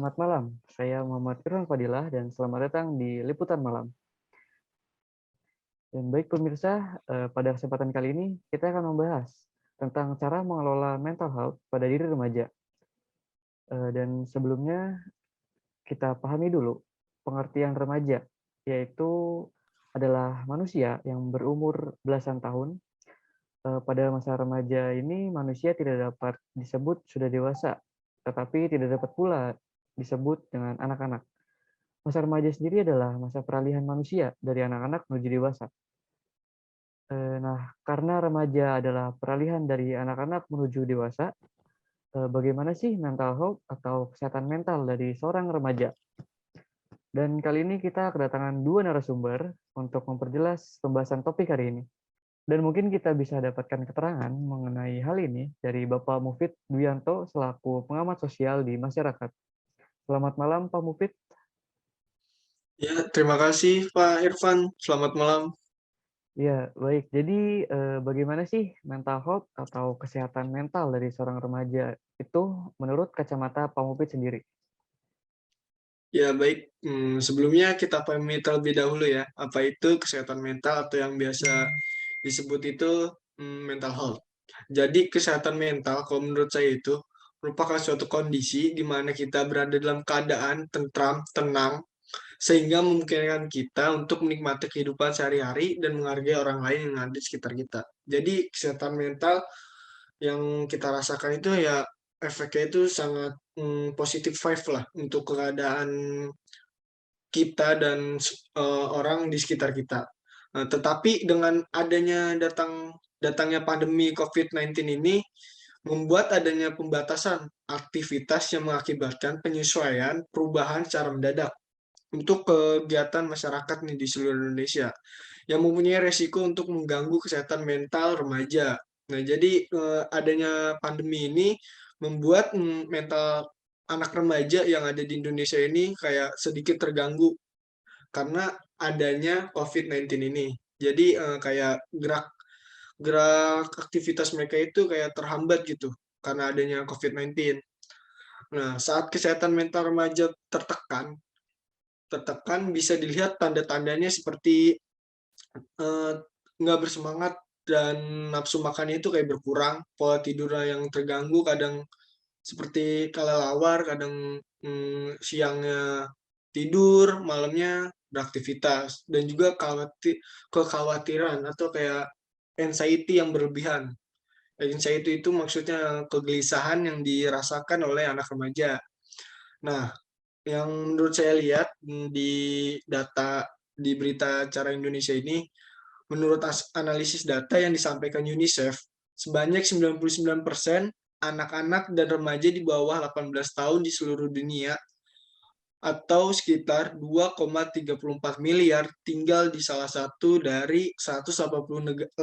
Selamat malam, saya Muhammad Irfan Fadilah dan selamat datang di Liputan Malam. Dan baik pemirsa, pada kesempatan kali ini kita akan membahas tentang cara mengelola mental health pada diri remaja. Dan sebelumnya kita pahami dulu pengertian remaja, yaitu adalah manusia yang berumur belasan tahun. Pada masa remaja ini manusia tidak dapat disebut sudah dewasa, tetapi tidak dapat pula disebut dengan anak-anak. Masa remaja sendiri adalah masa peralihan manusia dari anak-anak menuju dewasa. Nah, karena remaja adalah peralihan dari anak-anak menuju dewasa, bagaimana sih mental health atau kesehatan mental dari seorang remaja? Dan kali ini kita kedatangan dua narasumber untuk memperjelas pembahasan topik hari ini. Dan mungkin kita bisa dapatkan keterangan mengenai hal ini dari Bapak Mufid Duyanto selaku pengamat sosial di masyarakat. Selamat malam, Pak Mufid. Ya, terima kasih Pak Irfan. Selamat malam. Ya, baik. Jadi, bagaimana sih mental health atau kesehatan mental dari seorang remaja itu menurut kacamata Pak Mufid sendiri? Ya, baik. Sebelumnya kita pahami terlebih dahulu ya, apa itu kesehatan mental atau yang biasa disebut itu mental health. Jadi, kesehatan mental kalau menurut saya itu merupakan suatu kondisi di mana kita berada dalam keadaan tentram, tenang, sehingga memungkinkan kita untuk menikmati kehidupan sehari-hari dan menghargai orang lain yang ada di sekitar kita. Jadi, kesehatan mental yang kita rasakan itu ya efeknya itu sangat positif vibe lah untuk keadaan kita dan orang di sekitar kita. Tetapi dengan datangnya pandemi COVID-19 ini membuat adanya pembatasan aktivitas yang mengakibatkan penyesuaian perubahan secara mendadak untuk kegiatan masyarakat nih di seluruh Indonesia yang mempunyai resiko untuk mengganggu kesehatan mental remaja. Nah, jadi adanya pandemi ini membuat mental anak remaja yang ada di Indonesia ini kayak sedikit terganggu karena adanya COVID-19 ini. Jadi kayak gerak gerak aktivitas mereka itu kayak terhambat gitu karena adanya COVID-19. Nah, saat kesehatan mental remaja tertekan, bisa dilihat tanda-tandanya seperti Eee, nggak bersemangat dan nafsu makannya itu kayak berkurang, pola tidurnya yang terganggu, kadang seperti kelelawar, kadang, siangnya tidur, malamnya beraktivitas, dan juga kekhawatiran atau kayak anxiety yang berlebihan. Anxiety itu maksudnya kegelisahan yang dirasakan oleh anak remaja. Nah, yang menurut saya lihat, di data di berita acara Indonesia ini, menurut analisis data yang disampaikan UNICEF, sebanyak 99% anak-anak dan remaja di bawah 18 tahun di seluruh dunia atau sekitar 2,34 miliar tinggal di salah satu dari 186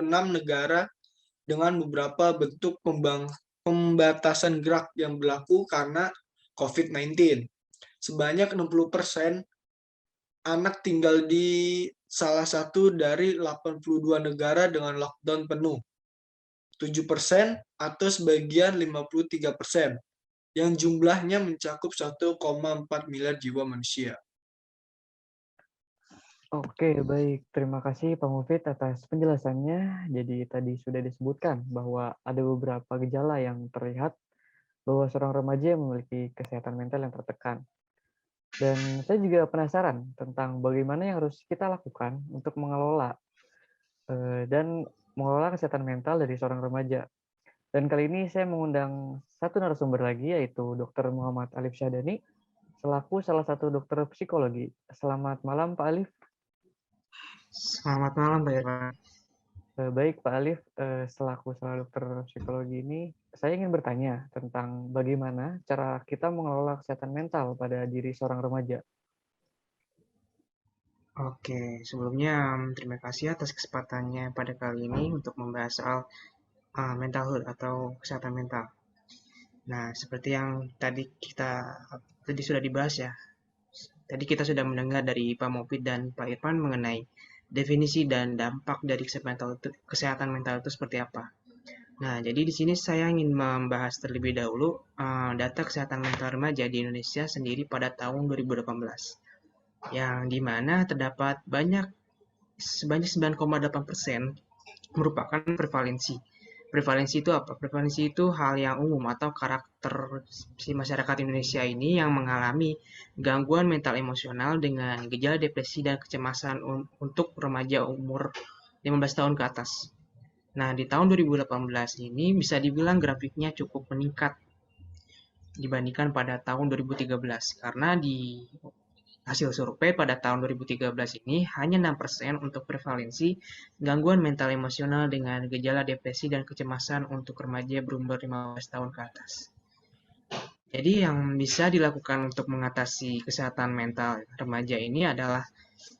negara dengan beberapa bentuk pembatasan gerak yang berlaku karena COVID-19. Sebanyak 60% anak tinggal di salah satu dari 82 negara dengan lockdown penuh, 7% atau sebagian 53%, yang jumlahnya mencakup 1,4 miliar jiwa manusia. Oke, baik. Terima kasih Pak Mufid atas penjelasannya. Jadi tadi sudah disebutkan bahwa ada beberapa gejala yang terlihat bahwa seorang remaja memiliki kesehatan mental yang tertekan. Dan saya juga penasaran tentang bagaimana yang harus kita lakukan untuk mengelola dan mengelola kesehatan mental dari seorang remaja. Dan kali ini saya mengundang satu narasumber lagi, yaitu Dr. Muhammad Alif Syadani, selaku salah satu dokter psikologi. Selamat malam, Pak Alif. Selamat malam, Pak Irfan. Baik, Pak Alif, selaku salah dokter psikologi ini, saya ingin bertanya tentang bagaimana cara kita mengelola kesehatan mental pada diri seorang remaja. Oke, sebelumnya terima kasih atas kesempatannya pada kali ini untuk membahas soal mental health atau kesehatan mental. Nah, seperti yang tadi sudah dibahas ya. Tadi kita sudah mendengar dari Pak Mofid dan Pak Irfan mengenai definisi dan dampak dari kesehatan mental itu seperti apa. Nah, jadi di sini saya ingin membahas terlebih dahulu data kesehatan mental remaja di Indonesia sendiri pada tahun 2018, yang dimana terdapat sebanyak 9,8% merupakan prevalensi. Prevalensi itu apa? Prevalensi itu hal yang umum atau karakter si masyarakat Indonesia ini yang mengalami gangguan mental emosional dengan gejala depresi dan kecemasan untuk remaja umur 15 tahun ke atas. Nah, di tahun 2018 ini bisa dibilang grafiknya cukup meningkat dibandingkan pada tahun 2013 karena di hasil survei pada tahun 2013 ini hanya 6% untuk prevalensi gangguan mental emosional dengan gejala depresi dan kecemasan untuk remaja berumur 15 tahun ke atas. Jadi yang bisa dilakukan untuk mengatasi kesehatan mental remaja ini adalah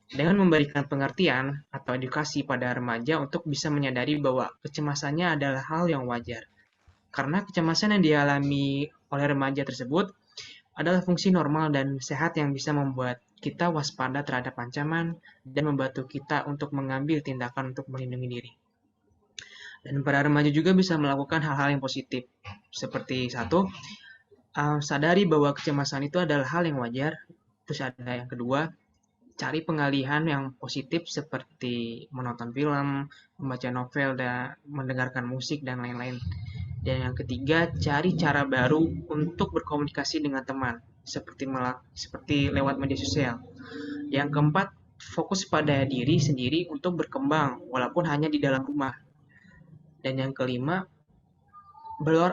dengan memberikan pengertian atau edukasi pada remaja untuk bisa menyadari bahwa kecemasannya adalah hal yang wajar. Karena kecemasan yang dialami oleh remaja tersebut adalah fungsi normal dan sehat yang bisa membuat kita waspada terhadap ancaman dan membantu kita untuk mengambil tindakan untuk melindungi diri. Dan para remaja juga bisa melakukan hal-hal yang positif, seperti satu, sadari bahwa kecemasan itu adalah hal yang wajar. Terus ada yang kedua, cari pengalihan yang positif seperti menonton film, membaca novel, dan mendengarkan musik, dan lain-lain. Dan yang ketiga, cari cara baru untuk berkomunikasi dengan teman, seperti lewat media sosial. Yang keempat, fokus pada diri sendiri untuk berkembang, walaupun hanya di dalam rumah. Dan yang kelima,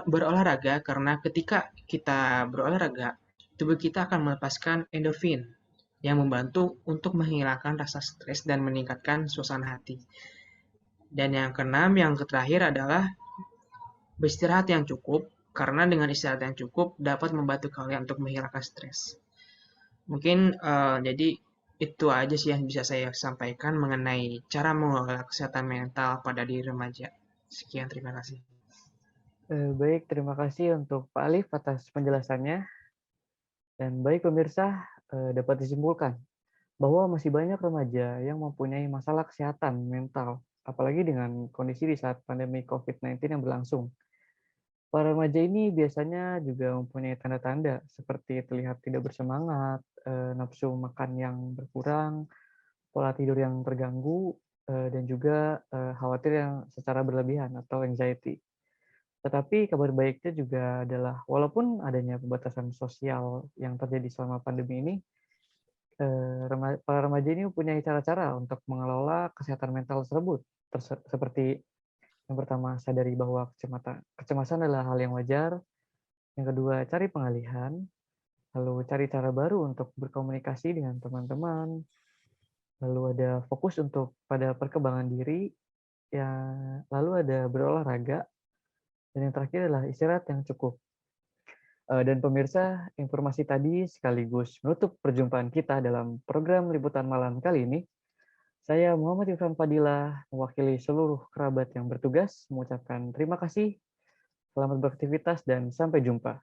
berolahraga, karena ketika kita berolahraga, tubuh kita akan melepaskan endorfin yang membantu untuk menghilangkan rasa stres dan meningkatkan suasana hati. Dan yang keenam, yang terakhir adalah beristirahat yang cukup, karena dengan istirahat yang cukup dapat membantu kalian untuk menghilangkan stres. Mungkin jadi itu aja sih yang bisa saya sampaikan mengenai cara mengelola kesehatan mental pada diri remaja. Sekian, terima kasih. Baik, terima kasih untuk Pak Alif atas penjelasannya. Dan baik pemirsa, dapat disimpulkan bahwa masih banyak remaja yang mempunyai masalah kesehatan mental, apalagi dengan kondisi di saat pandemi COVID-19 yang berlangsung. Para remaja ini biasanya juga mempunyai tanda-tanda seperti terlihat tidak bersemangat, nafsu makan yang berkurang, pola tidur yang terganggu, dan juga khawatir yang secara berlebihan atau anxiety. Tetapi kabar baiknya juga adalah walaupun adanya pembatasan sosial yang terjadi selama pandemi ini, para remaja ini mempunyai cara-cara untuk mengelola kesehatan mental tersebut, seperti yang pertama, sadari bahwa kecemasan adalah hal yang wajar. Yang kedua, cari pengalihan. Lalu cari cara baru untuk berkomunikasi dengan teman-teman. Lalu ada fokus untuk pada perkembangan diri. Ya, lalu ada berolahraga. Dan yang terakhir adalah istirahat yang cukup. Dan pemirsa, informasi tadi sekaligus menutup perjumpaan kita dalam program Liputan Malam kali ini. Saya Muhammad Irfan Fadilah, mewakili seluruh kerabat yang bertugas, mengucapkan terima kasih, selamat beraktivitas, dan sampai jumpa.